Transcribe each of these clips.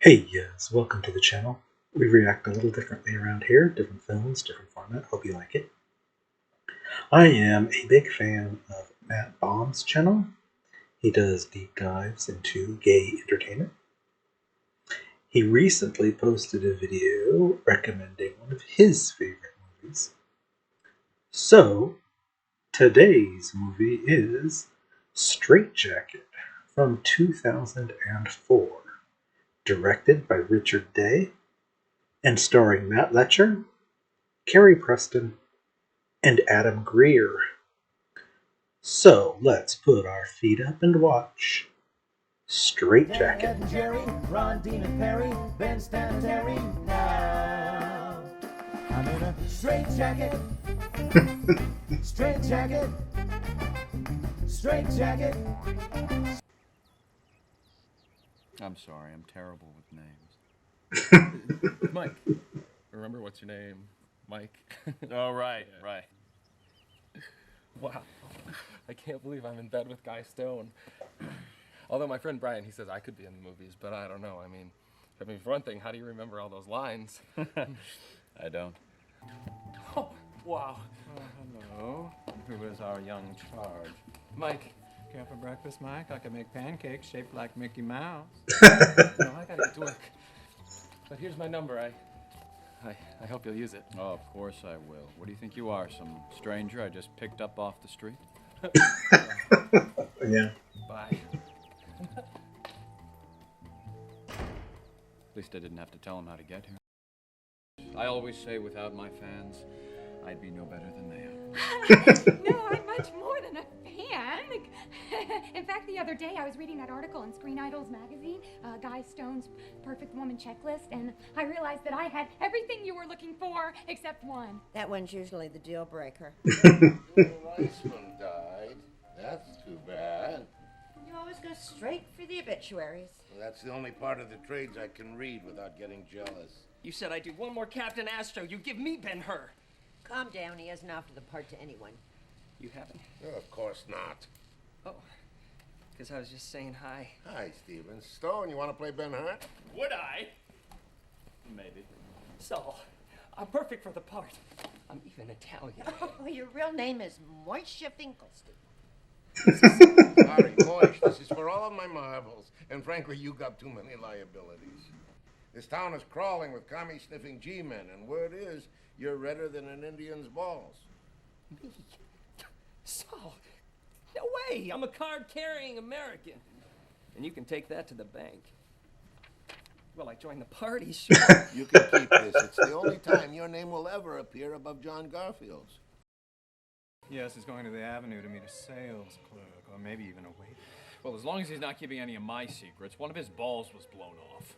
Hey, yes, welcome to the channel. We react a little differently around here, different films, different format, hope you like it. I am a big fan of Matt Baum's channel. He does deep dives into gay entertainment. He recently posted a video recommending one of his favorite movies. So, today's movie is Straitjacket from 2004, directed by Richard Day, and starring Matt Letscher, Carrie Preston, and Adam Greer. So let's put our feet up and watch Straitjacket. Jerry, Ron, Dean, and Perry, Ben, Stan, and Terry. Now I'm in a straitjacket. Straitjacket. Straitjacket. I'm sorry, I'm terrible with names. Mike. Remember what's your name? Mike. Oh, right, right. Wow. I can't believe I'm in bed with Guy Stone. Although my friend Brian, he says I could be in the movies, but I don't know. I mean, for one thing, how do you remember all those lines? I don't. Oh, wow. Hello. Who is our young charge? Mike. Care for breakfast, Mike? I can make pancakes shaped like Mickey Mouse. No, I gotta get to work. But here's my number. I hope you'll use it. Oh, of course I will. What do you think you are, some stranger I just picked up off the street? Yeah. Bye. At least I didn't have to tell them how to get here. I always say without my fans, I'd be no better than they are. No, I'm much more than a fan. In fact, the other day I was reading that article in Screen Idols magazine, Guy Stone's Perfect Woman Checklist, and I realized that I had everything you were looking for except one. That one's usually the deal breaker. Weissman died. That's too bad. You always go straight for the obituaries. Well, that's the only part of the trades I can read without getting jealous. You said I'd do one more Captain Astro. You give me Ben-Hur. Calm down, he hasn't offered the part to anyone. You haven't? No, of course not. Oh, because I was just saying hi. Hi, Steven. Stone, you want to play Ben-Hur? Would I? Maybe. So, I'm perfect for the part. I'm even Italian. Oh, your real name is Moishe Finkelstein. Sorry, Moish, this is for all of my marbles. And frankly, you got too many liabilities. This town is crawling with commie-sniffing G-men, and word is, you're redder than an Indian's balls. Me? Saul, no way. I'm a card-carrying American. And you can take that to the bank. Well, I joined the party, sure. You can keep this. It's the only time your name will ever appear above John Garfield's. Yes, he's going to the Avenue to meet a sales clerk, or maybe even a waiter. Well, as long as he's not keeping any of my secrets, one of his balls was blown off.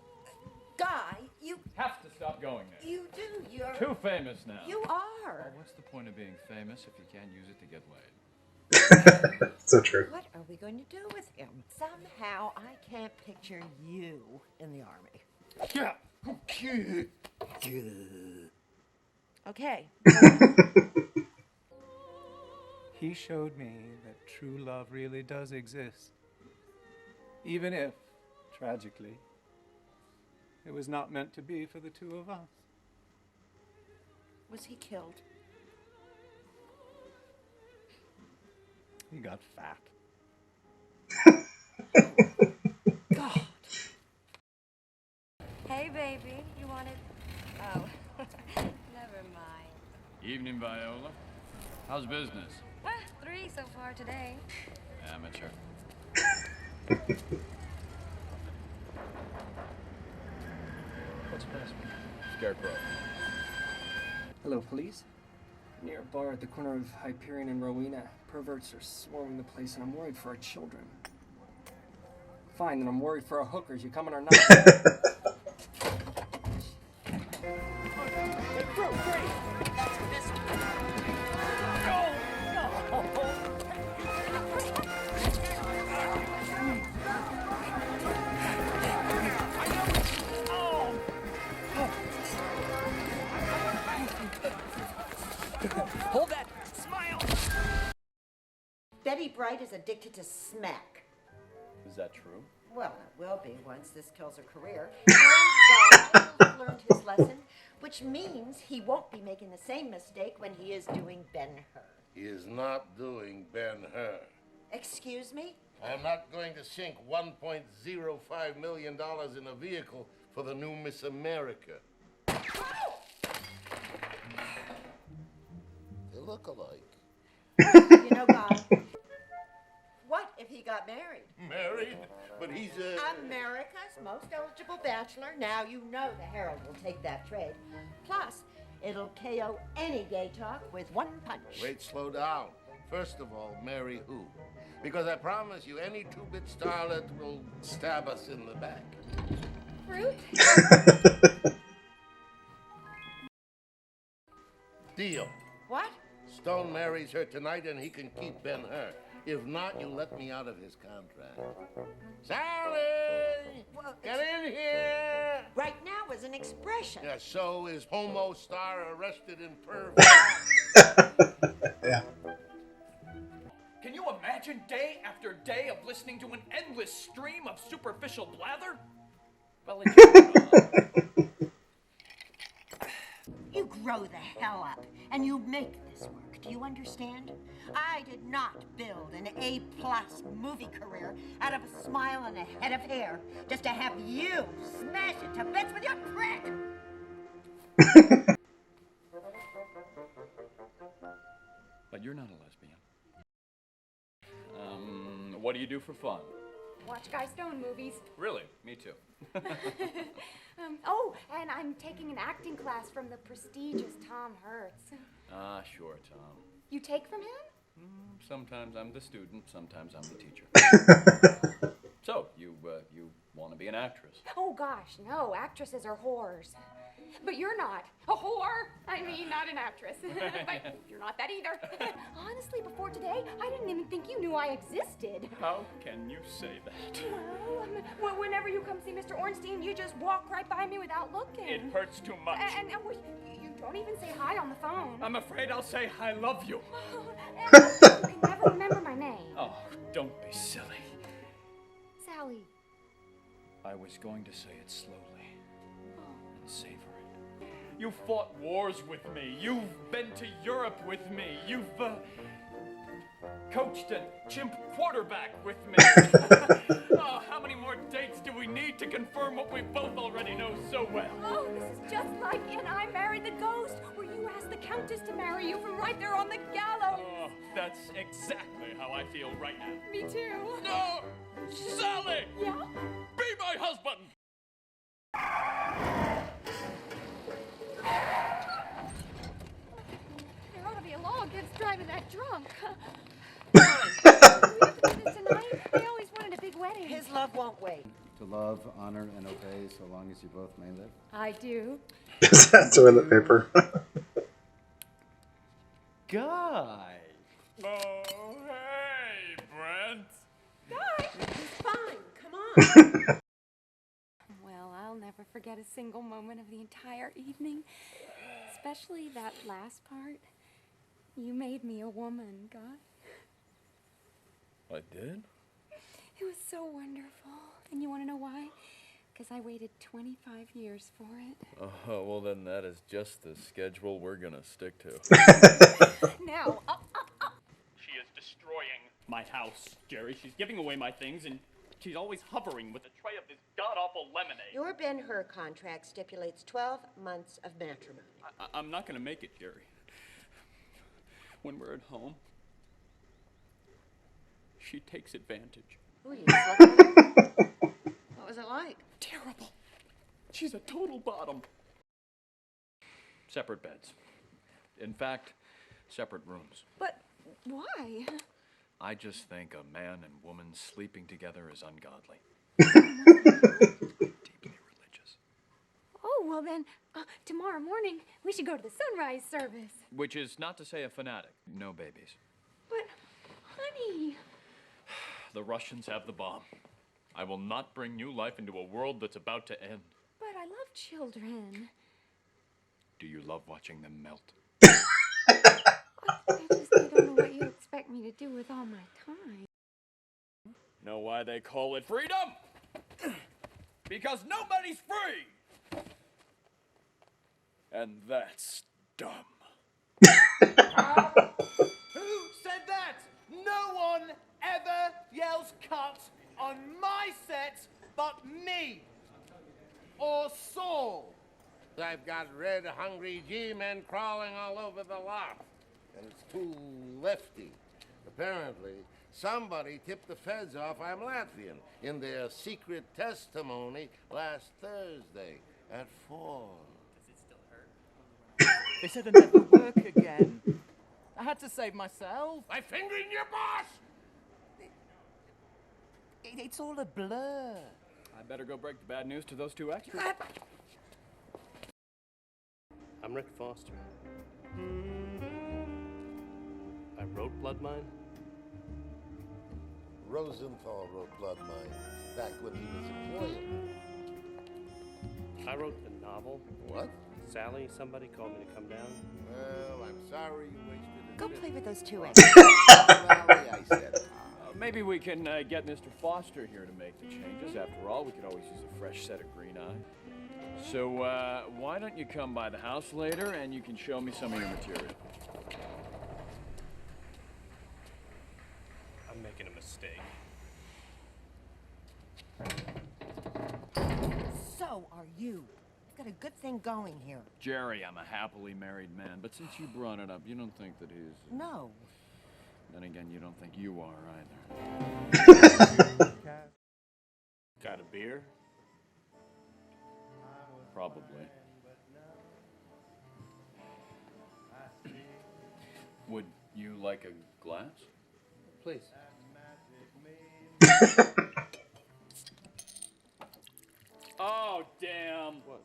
Guy, you Have to stop going there. do. You're... Too famous now. You are. Well, what's the point of being famous if you can't use it to get laid? So true. What are we going to do with him? Somehow, I can't picture you in the army. Yeah. Okay. He showed me that true love really does exist. Even if, tragically, it was not meant to be for the two of us. Was he killed? He got fat. God. Hey, baby, you wanted... Oh, never mind. Evening, Viola. How's business? 3 so far today. Amateur. What's your last one? Scarecrow. Hello, police. Near a bar at the corner of Hyperion and Rowena, perverts are swarming the place, and I'm worried for our children. Fine, then I'm worried for our hookers. You coming or not? Hold that! Smile! Betty Bright is addicted to smack. Is that true? Well, it will be once this kills a career. And God will have learned his lesson, which means he won't be making the same mistake when he is doing Ben-Hur. He is not doing Ben-Hur. Excuse me? I'm not going to sink $1.05 million in a vehicle for the new Miss America. They look alike. You know, God, what if he got married? Married? But he's America's most eligible bachelor. Now you know the Herald will take that trade. Plus, it'll KO any gay talk with one punch. Wait, slow down. First of all, marry who? Because I promise you, any two-bit starlet will stab us in the back. Fruit? Deal. What? Stone marries her tonight and he can keep Ben-Hur. If not, you let me out of his contract. Sally! Well, Get in here! right now is an expression. Yeah, so is homo star arrested in Peru. Yeah. Can you imagine day after day of listening to an endless stream of superficial blather? Well, You grow the hell up, and you make this work. Do you understand? I did not build an A-plus movie career out of a smile and a head of hair just to have you smash it to bits with your prick! But you're not a lesbian. What do you do for fun? Watch Guy Stone movies. Really? Me too. Oh, and I'm taking an acting class from the prestigious Tom Hertz. Ah, sure, Tom. You take from him? Sometimes I'm the student, sometimes I'm the teacher. So, you want to be an actress? Oh gosh, no. Actresses are whores. But you're not. A whore? I mean, not an actress. But you're not that either. Honestly, before today, I didn't even think you knew I existed. How can you say that? Well, whenever you come see Mr. Ornstein, you just walk right by me without looking. It hurts too much. And you don't even say hi on the phone. I'm afraid I'll say I love you. And you can never remember my name. Oh, don't be silly. Sally. I was going to say it slowly and savor it. You fought wars with me. You've been to Europe with me. You've coached a chimp quarterback with me. Oh, how many more dates do we need to confirm what we both already know so well? Oh, this is just like in I Married the Ghost, where you asked the Countess to marry you from right there on the gallows. Oh, that's exactly how I feel right now. Me too. No! Sally! Yeah? Be my husband! There ought to be a law against driving that drunk. We have to do this tonight. They always wanted a big wedding. His love won't wait. To love, honor, and obey so long as you both may live. I do. Is that toilet paper? Guy! Oh, hey, Brent! He's fine. Come on. Well, I'll never forget a single moment of the entire evening. Especially that last part. You made me a woman, Guy. I did? It was so wonderful. And you want to know why? Because I waited 25 years for it. Oh, well then that is just the schedule we're gonna stick to. Now, up. She is destroying my house, Jerry. She's giving away my things, and she's always hovering with a tray of this god-awful lemonade. Your Ben-Hur contract stipulates 12 months of matrimony. I'm not gonna make it, Jerry. When we're at home, she takes advantage. Who you slept with? What was it like? Terrible. She's a total bottom. Separate beds. In fact, separate rooms. But why? I just think a man and woman sleeping together is ungodly. Deeply religious. Oh, well then, tomorrow morning, we should go to the sunrise service. Which is not to say a fanatic. No babies. But, honey... The Russians have the bomb. I will not bring new life into a world that's about to end. But I love children. Do you love watching them melt? I don't know what you expect me to do with all my time. Know why they call it freedom? Because nobody's free! And that's dumb. Who said that? No one ever yells cut on my set but me. Or Saul. I've got red, hungry G-men crawling all over the lot. And it's too lefty. Apparently, somebody tipped the feds off I'm Latvian in their secret testimony last Thursday at 4. Does it still hurt? They said I'd never work again. I had to save myself. By fingering your boss! It's all a blur. I better go break the bad news to those two extras. I'm Rick Foster. I wrote Blood Mine. Rosenthal wrote Blood Mine back when he was employed. I wrote the novel. What? Sally, somebody called me to come down. Well, I'm sorry you wasted it. Go play with those two I said. Maybe we can get Mr. Foster here to make the changes. After all, we could always use a fresh set of green eye. So, why don't you come by the house later and you can show me some of your material? I'm making a mistake. So are you. You've got a good thing going here. Jerry, I'm a happily married man, but since you brought it up, you don't think that he's... No. Then again, you don't think you are either. Got a beer? Probably. Would you like a glass? Please. Oh, damn! What?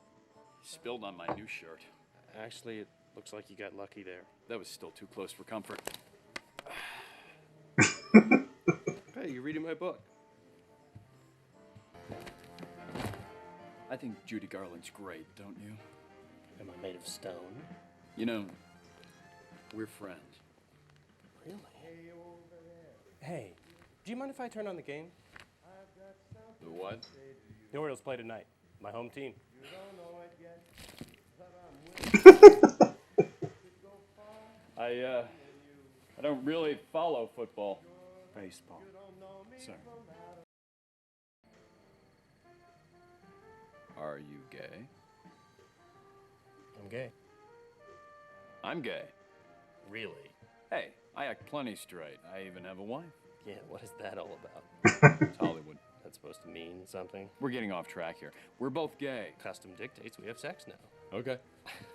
Spilled on my new shirt. Actually, it looks like you got lucky there. That was still too close for comfort. Hey, you're reading my book. I think Judy Garland's great, don't you? Am I made of stone? You know, we're friends. Really? Hey, do you mind if I turn on the game? The what? The Orioles play tonight. My home team. I don't really follow football. Baseball. Sorry. Are you gay? I'm gay. I'm gay. Really? Hey, I act plenty straight. I even have a wife. Yeah, what is that all about? It's Hollywood. That's supposed to mean something? We're getting off track here. We're both gay. Custom dictates we have sex now. Okay.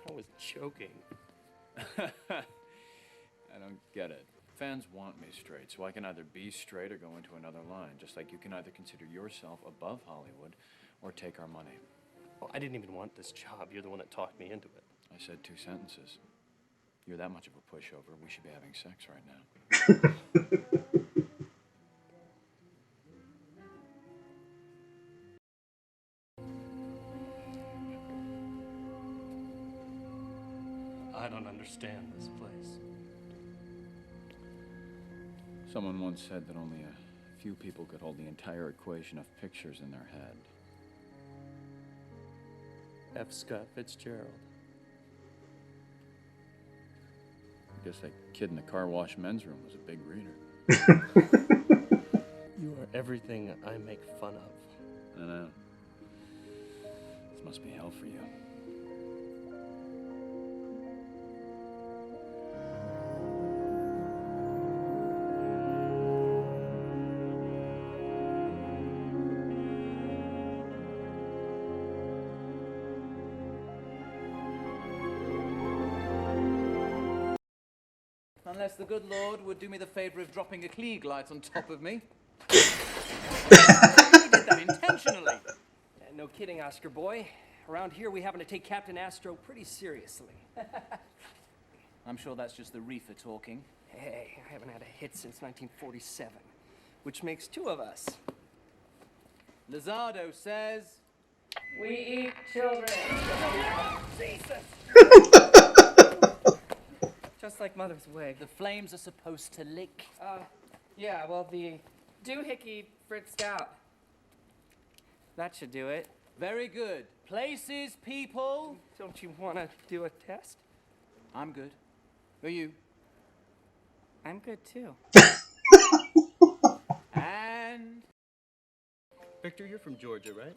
I was joking. I don't get it. Fans want me straight, so I can either be straight or go into another line, just like you can either consider yourself above Hollywood or take our money. Well, I didn't even want this job. You're the one that talked me into it. I said 2 sentences. You're that much of a pushover, we should be having sex right now. I don't understand this place. Someone once said that only a few people could hold the entire equation of pictures in their head. F. Scott Fitzgerald. I guess that kid in the car wash men's room was a big reader. You are everything I make fun of. I know. This must be hell for you. Unless the good Lord would do me the favor of dropping a Klieg light on top of me. He did that intentionally. No kidding, Oscar boy. Around here, we happen to take Captain Astro pretty seriously. I'm sure that's just the reefer talking. Hey, I haven't had a hit since 1947, which makes 2 of us. Lizardo says... We eat children. Jesus! Just like Mother's wig. The flames are supposed to lick. Yeah, well, the doohickey fritzed out. That should do it. Very good. Places, people. Don't you want to do a test? I'm good. Who are you? I'm good too. And Victor, you're from Georgia, right?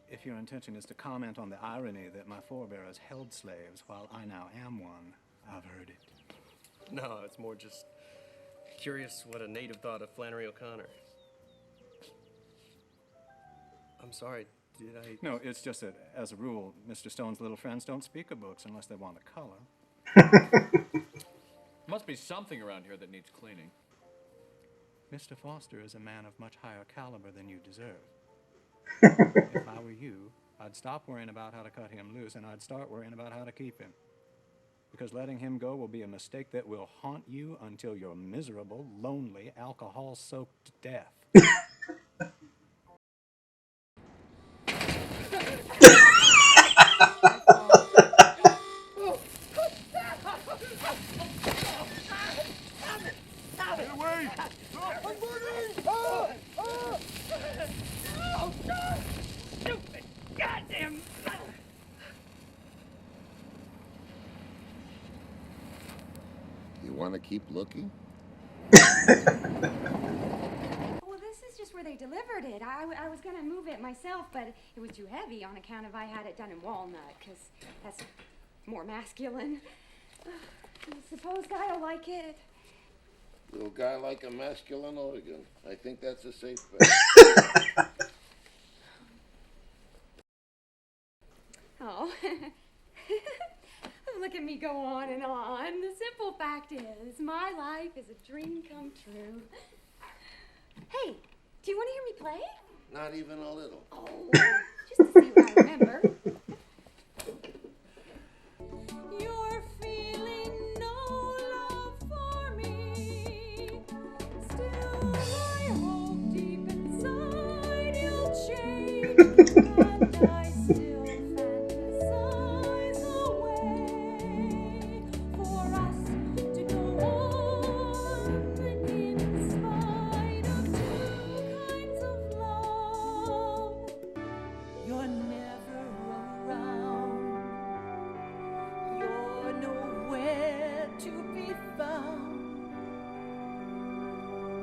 If your intention is to comment on the irony that my forebears held slaves while I now am one, I've heard it. No, it's more just curious what a native thought of Flannery O'Connor. I'm sorry, did I... No, it's just that, as a rule, Mr. Stone's little friends don't speak of books unless they want a color. Must be something around here that needs cleaning. Mr. Foster is a man of much higher caliber than you deserve. If I were you, I'd stop worrying about how to cut him loose and I'd start worrying about how to keep him. Because letting him go will be a mistake that will haunt you until you're miserable, lonely, alcohol-soaked death. Get away! I'm burning! Oh, God! Stupid goddamn metal! You want to keep looking? Well, this is just where they delivered it. I was gonna move it myself, but it was too heavy on account of I had it done in walnut, because that's more masculine. Suppose Guy'll like it. Little guy like a masculine organ. I think that's a safe bet. Oh. Look at me go on and on. The simple fact is, my life is a dream come true. Hey, do you want to hear me play? Not even a little. Oh, just to see what I remember. You're feeling no love for me. Still, I hope deep inside you'll change. And I still fantasize a way for us to go on in spite of two kinds of love. You're never around. You're nowhere to be found.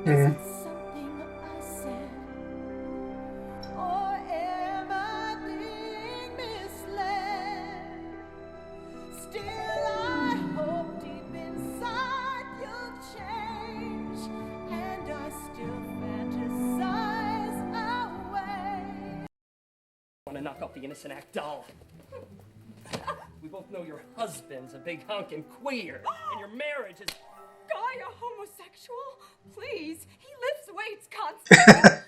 Is it something I said? Or am I being misled? Still, I hope deep inside you'll change. And I still fantasize away. Want to knock off the innocent act doll? We both know your husband's a big honkin' queer, and your marriage is... Guy, a homosexual? Please, he lifts weights constantly.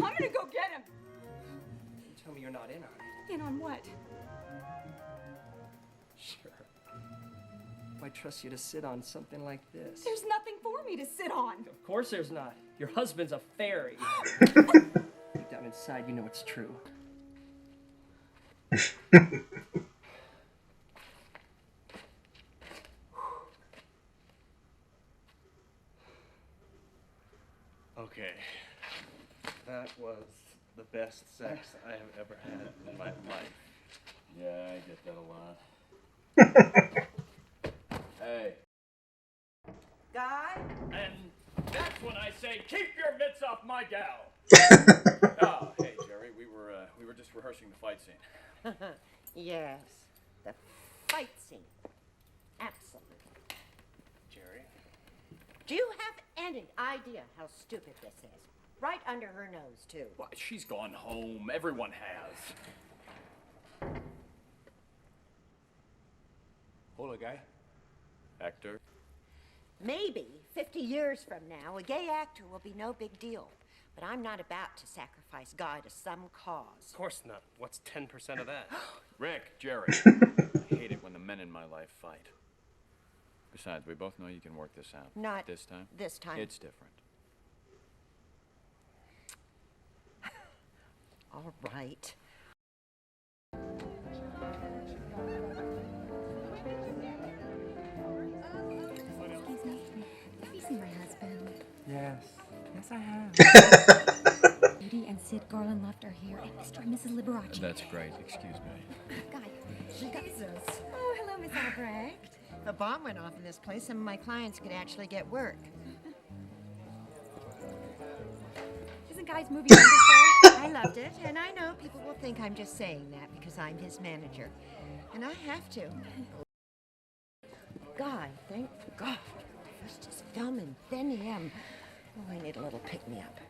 I'm gonna go get him. Tell me you're not in on it. In on what? Sure. I trust you to sit on something like this. There's nothing for me to sit on. Of course there's not. Your husband's a fairy. Deep down inside, you know it's true. Okay. That was the best sex I have ever had in my life. Yeah, I get that a lot. Hey. Guy? And that's when I say, keep your mitts off my gal. Oh, hey, Jerry, we were just rehearsing the fight scene. Yes, the fight scene. Absolutely. Jerry? Do you have any idea how stupid this is? Right under her nose, too. Why, she's gone home. Everyone has. Hola, Guy. Actor? Maybe 50 years from now, a gay actor will be no big deal. But I'm not about to sacrifice Guy to some cause. Of course not. What's 10% of that? Rick, Jerry. I hate it when the men in my life fight. Besides, we both know you can work this out. Not this time. this time. It's different. All right. Excuse me. Have you seen my husband? Yes. Yes, I have. Foster here, and Mr. and Mrs. Liberace. That's great. Excuse me. Guy, Jesus. Oh, hello, Miss Albrecht. If a bomb went off in this place, some of my clients could actually get work. Isn't Guy's movie wonderful? I loved it, and I know people will think I'm just saying that because I'm his manager. And I have to. Guy, thank God. First his film and then him. Oh, I need a little pick-me-up.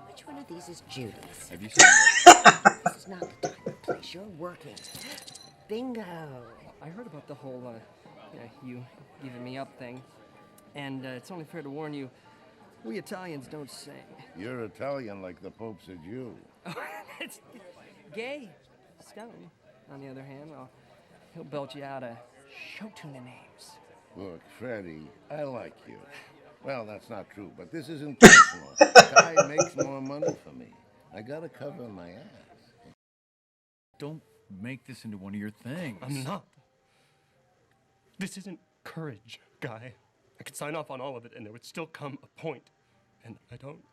Which one of these is Judy's? Have you seen this? This is not the time or place. You're working. Bingo. I heard about the whole, you giving me up thing. And it's only fair to warn you, we Italians don't sing. You're Italian like the Pope's a Jew. It's gay. Stone, on the other hand, well, he'll belt you out a show tuna names. Look, Freddie, I like you. Well, that's not true, but this isn't personal. Guy makes more money for me. I gotta cover my ass. Don't make this into one of your things. I'm not. This isn't courage, Guy. I could sign off on all of it, and there would still come a point. And I don't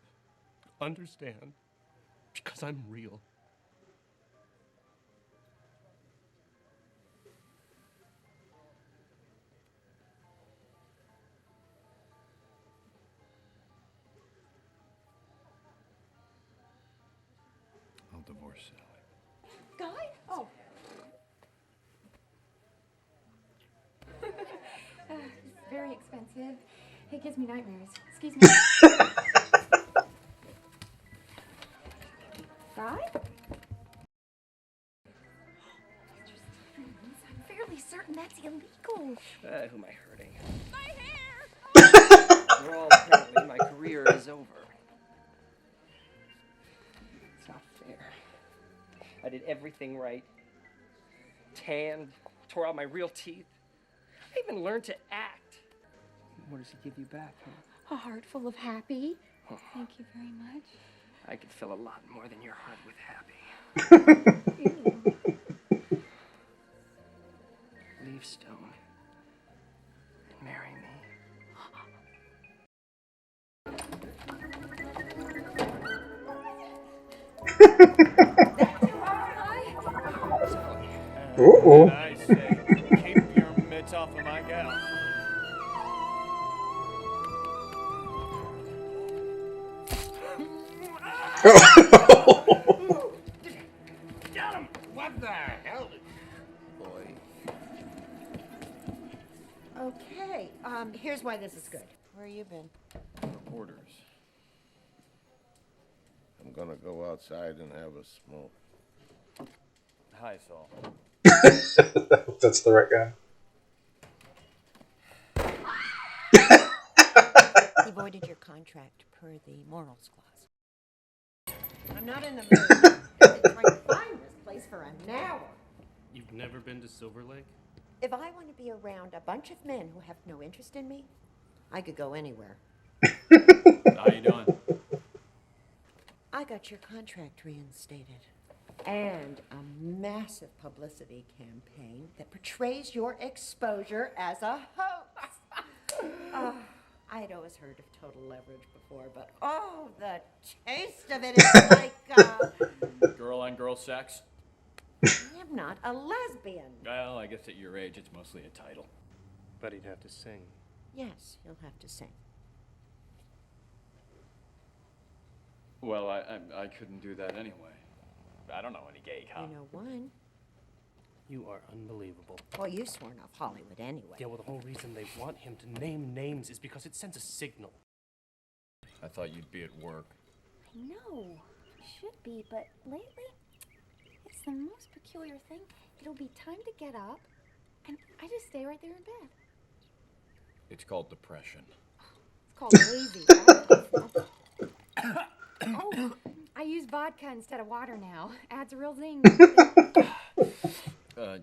understand because I'm real. I'll divorce Sally. Guy? Oh. Very expensive. It gives me nightmares. Excuse me. Guy? I'm fairly certain that's illegal. Who am I hurting? My hair! Well, apparently my career is over. It's not fair. I did everything right. Tanned, tore out my real teeth. I even learned to act. What does he give you back, huh? A heart full of happy. Thank you very much. I could fill a lot more than your heart with happy. Leave Stone and marry me. Ooh. I say, keep your mitts off of my gal. Get him! What the hell? Boy. Okay, here's why this is good. Where you been? Orders. I'm gonna go outside and have a smoke. Hi, Saul. That's the right guy. He voided your contract per the morals clause. I'm not in the mood. I've been trying to find this place for an hour. You've never been to Silver Lake? If I want to be around a bunch of men who have no interest in me, I could go anywhere. How you doing? I got your contract reinstated. And a massive publicity campaign that portrays your exposure as a hoax. I had always heard of total leverage before, but oh, the taste of it is like, Girl-on-girl sex? I'm not a lesbian. Well, I guess at your age, it's mostly a title. But he'd have to sing. Yes, you'll have to sing. Well, I couldn't do that anyway. I don't know any gay I cop. know one. You are unbelievable. Well, you've sworn off Hollywood anyway. Yeah, well, the whole reason they want him to name names is because it sends a signal. I thought you'd be at work. I know. I should be, but lately, it's the most peculiar thing. It'll be time to get up, and I just stay right there in bed. It's called depression. It's called lazy. Oh, I use vodka instead of water now. Adds a real zing.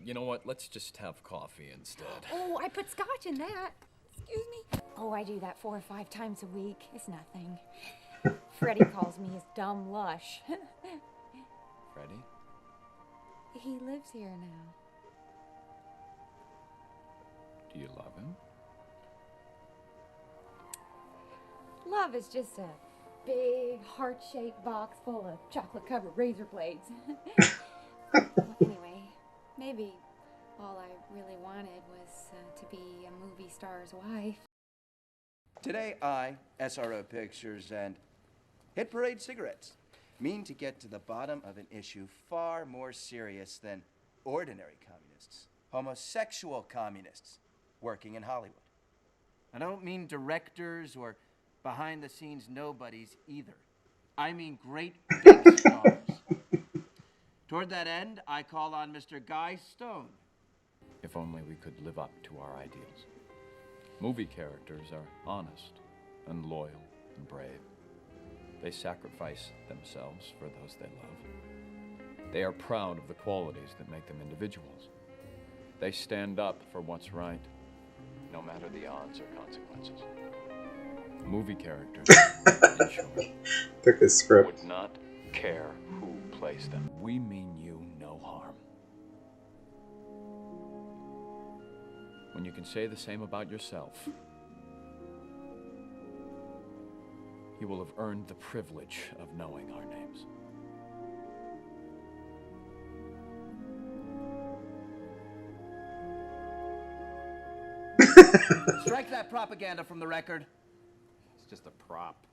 You know what? Let's just have coffee instead. Oh, I put scotch in that. Excuse me. Oh, I do that 4 or 5 times a week. It's nothing. Freddie calls me his dumb lush. Freddie? He lives here now. Do you love him? Love is just a big heart-shaped box full of chocolate-covered razor blades. Well, anyway, maybe all I really wanted was to be a movie star's wife. Today I, SRO Pictures, and Hit Parade Cigarettes mean to get to the bottom of an issue far more serious than ordinary communists, homosexual communists working in Hollywood. I don't mean directors or behind-the-scenes nobodies either. I mean great big stars. Toward that end, I call on Mr. Guy Stone. If only we could live up to our ideals. Movie characters are honest and loyal and brave. They sacrifice themselves for those they love. They are proud of the qualities that make them individuals. They stand up for what's right, no matter the odds or consequences. Movie characters, in short, Took his script. would not care who plays them. We mean you no harm. When you can say the same about yourself, you will have earned the privilege of knowing our names. Strike that propaganda from the record. It's just a prop.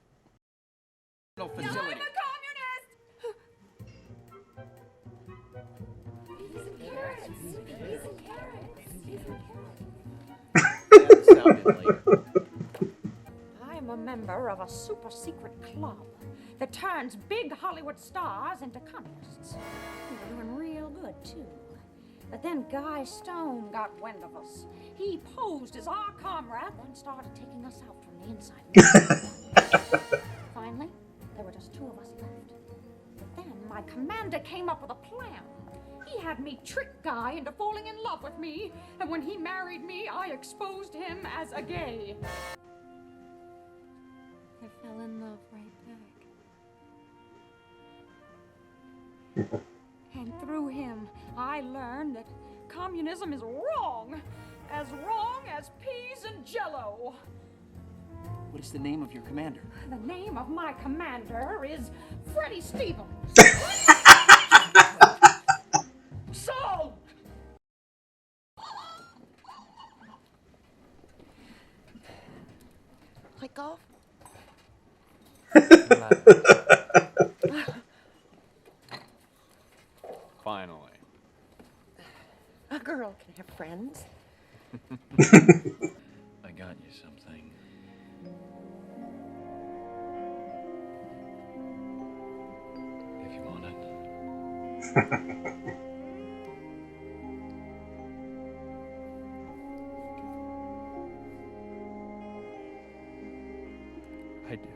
No facility. I'm a communist! Peas and carrots. Peas and carrots. Peas and carrots. I'm a member of a super secret club that turns big Hollywood stars into communists. We're doing real good, too. But then Guy Stone got wind of us. He posed as our comrade, then started taking us out from the inside. Finally, there were just two of us left. But then my commander came up with a plan. He had me trick Guy into falling in love with me, and when he married me, I exposed him as a gay. I fell in love right back. And through him, I learned that communism is wrong as peas and jello. What is the name of your commander? The name of my commander is Freddie Stevens. So! Like golf? Finally. A girl can have friends. I got you something. If you want it. I do.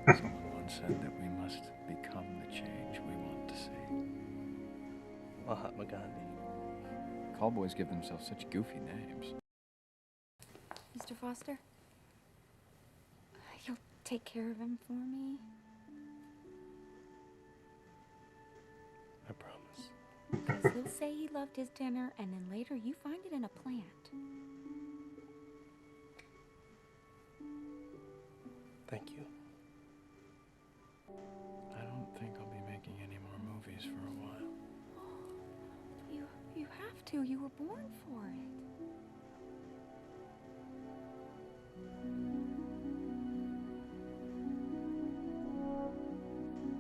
Someone once said that we must become the change we want to see. Mahatma Gandhi. Callboys give themselves such goofy names. Mr. Foster, you'll take care of him for me? I promise. Because he'll say he loved his dinner, and then later you find it in a plant. Thank you. I don't think I'll be making any more movies for a while. You have to. You were born for it.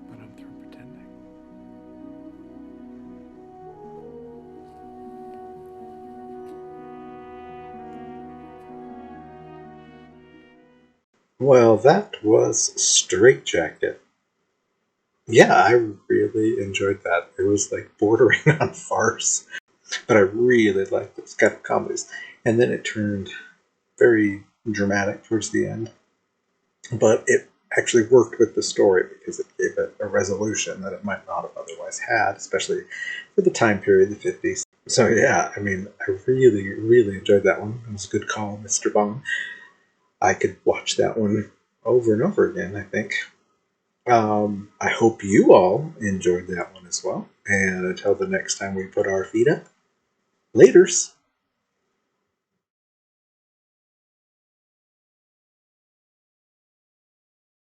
But I'm through pretending. Well, that was Straitjacket. Yeah, I really enjoyed that. It was like bordering on farce, but I really liked those kind of comedies. And then it turned very dramatic towards the end, but it actually worked with the story because it gave it a resolution that it might not have otherwise had, especially for the time period, the 50s. So yeah, I mean, I really, really enjoyed that one. It was a good call, Mr. Bond. I could watch that one over and over again, I think. I hope you all enjoyed that one as well. And until the next time we put our feet up, laters.